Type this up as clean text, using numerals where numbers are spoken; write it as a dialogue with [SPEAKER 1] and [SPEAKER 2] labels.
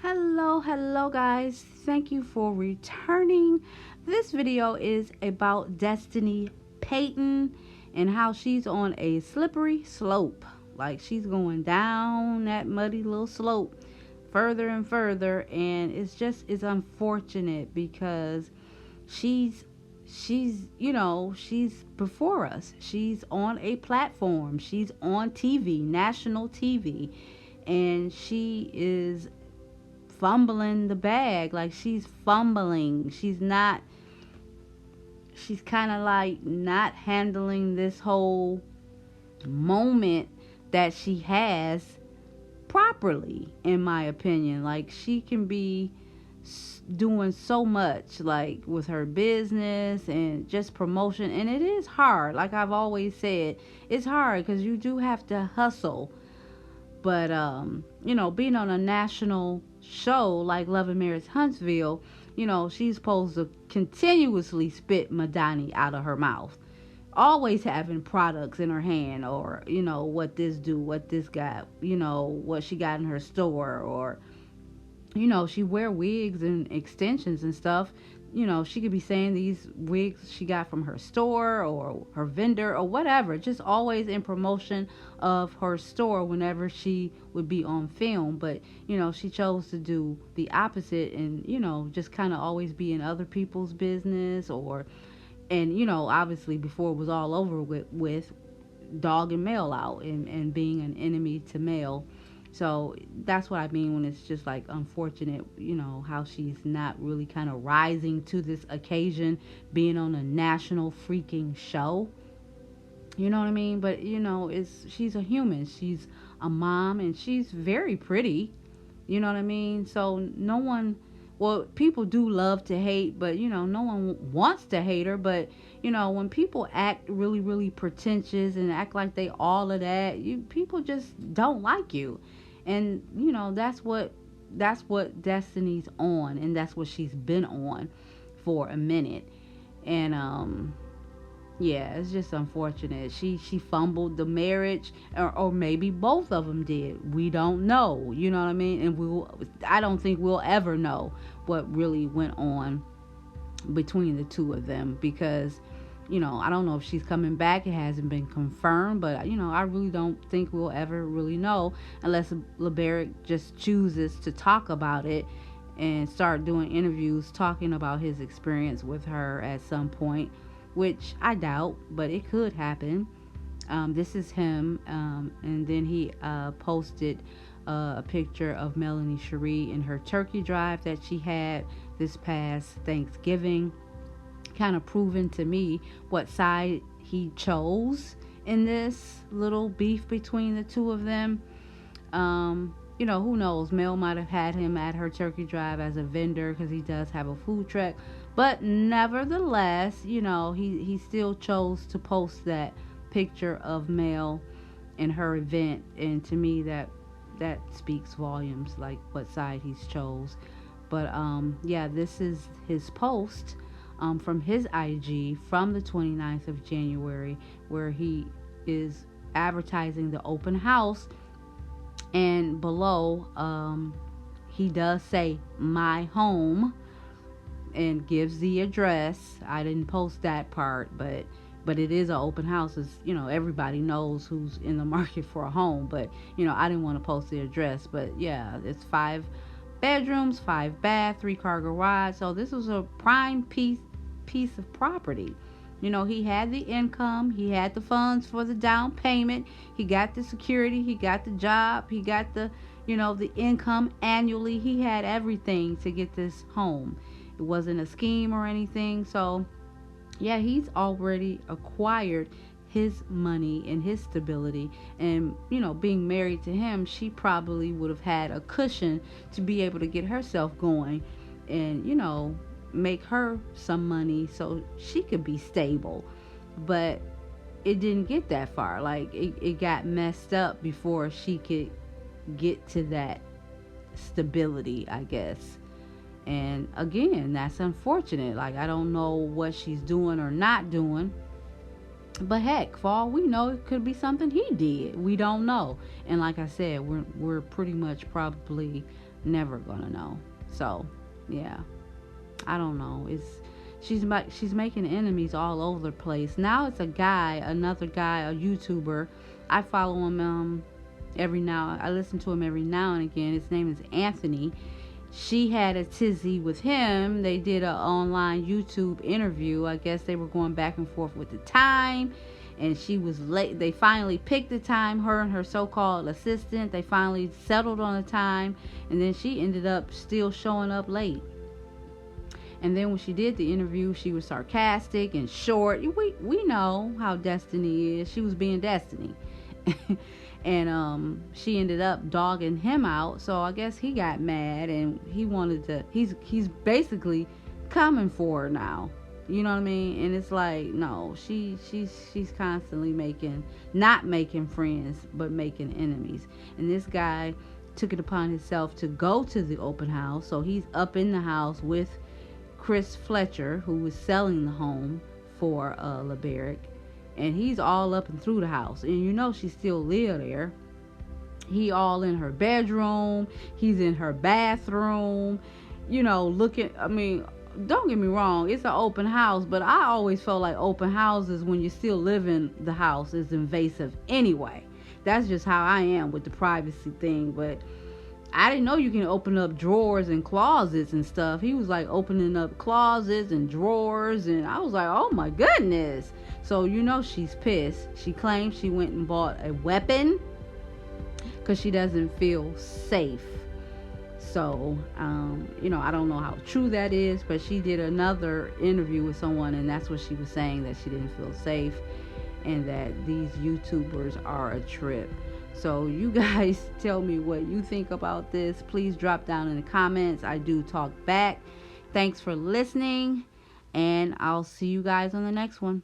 [SPEAKER 1] Hello guys. Thank you for returning. This video is about Destiny Payton and how she's on a slippery slope. Like she's going down that muddy little slope further and further, and it's unfortunate because she's before us. She's on a platform. She's on TV, national TV, and she is fumbling the bag. Like she's fumbling. She's kind of like not handling this whole moment that she has properly, in my opinion. Like she can be doing so much, like with her business and just promotion, and it is hard. Like I've always said, it's hard because you do have to hustle. But being on a national show like Love and Marriage Huntsville, she's supposed to continuously spit Madani out of her mouth, always having products in her hand, or what this do, what this got, what she got in her store, or she wear wigs and extensions and stuff. She could be saying these wigs she got from her store or her vendor or whatever, just always in promotion of her store whenever she would be on film. But she chose to do the opposite, and just kind of always be in other people's business, and obviously before it was all over with dogging Mel out and being an enemy to Mel. So that's what I mean when it's just like unfortunate, how she's not really kind of rising to this occasion, being on a national freaking show. You know what I mean? But she's a human. She's a mom, and she's very pretty. You know what I mean? So no one, well, people do love to hate, but no one wants to hate her. But when people act really, really pretentious and act like they all of that, people just don't like you. And that's what Destiny's on, and that's what she's been on for a minute. And yeah, it's just unfortunate. She fumbled the marriage, or maybe both of them did. We don't know. You know what I mean? And I don't think we'll ever know what really went on between the two of them, because I don't know if she's coming back. It hasn't been confirmed, but I really don't think we'll ever really know unless LeBaric just chooses to talk about it and start doing interviews talking about his experience with her at some point, which I doubt, but it could happen. This is him, and then he posted a picture of Melanie Cherie in her turkey drive that she had this past Thanksgiving, kind of proving to me what side he chose in this little beef between the two of them. Who knows? Mel might have had him at her turkey drive as a vendor because he does have a food truck. But nevertheless, he still chose to post that picture of Mel in her event. And to me, that speaks volumes, like what side he's chose. But yeah, this is his post from his IG from the 29th of January, where he is advertising the open house. And below, he does say my home and gives the address. I didn't post that part, but it is an open house. It's, everybody knows who's in the market for a home, but I didn't want to post the address. But yeah, it's 5 bedrooms, 5 bath, 3-car garage. So this was a prime piece of property. He had the income, he had the funds for the down payment, he got the security, he got the job, he got the the income annually. He had everything to get this home. It wasn't a scheme or anything. So yeah, he's already acquired his money and his stability. And being married to him, she probably would have had a cushion to be able to get herself going and make her some money so she could be stable. But it didn't get that far. Like it got messed up before she could get to that stability, I guess. And again, that's unfortunate. Like I don't know what she's doing or not doing, But heck, for all we know, it could be something he did. We don't know. And like I said, we're pretty much probably never gonna know. So, yeah, I don't know. She's making enemies all over the place. Now it's another guy, a YouTuber. I follow him I listen to him every now and again. His name is Anthony. She had a tizzy with him. They did an online YouTube interview. I guess they were going back and forth with the time, and she was late. They finally picked the time, her and her so-called assistant. They finally settled on the time, and then she ended up still showing up late. And then when she did the interview, she was sarcastic and short. We know how Destiny is. She was being Destiny. And she ended up dogging him out. So I guess he got mad and he wanted to. He's basically coming for her now. You know what I mean? And it's like, no, she's constantly not making friends, but making enemies. And this guy took it upon himself to go to the open house. So he's up in the house with Chris Fletcher, who was selling the home for LeBaric. And he's all up and through the house. And you know she still live there. He all in her bedroom. He's in her bathroom. You know, don't get me wrong. It's an open house. But I always felt like open houses, when you still live in the house, is invasive anyway. That's just how I am with the privacy thing. But I didn't know you can open up drawers and closets and stuff. He was like opening up closets and drawers. And I was like, oh my goodness. So, you know, she's pissed. She claims she went and bought a weapon because she doesn't feel safe. So, I don't know how true that is, but she did another interview with someone, and that's what she was saying, that she didn't feel safe and that these YouTubers are a trip. So you guys tell me what you think about this. Please drop down in the comments. I do talk back. Thanks for listening, and I'll see you guys on the next one.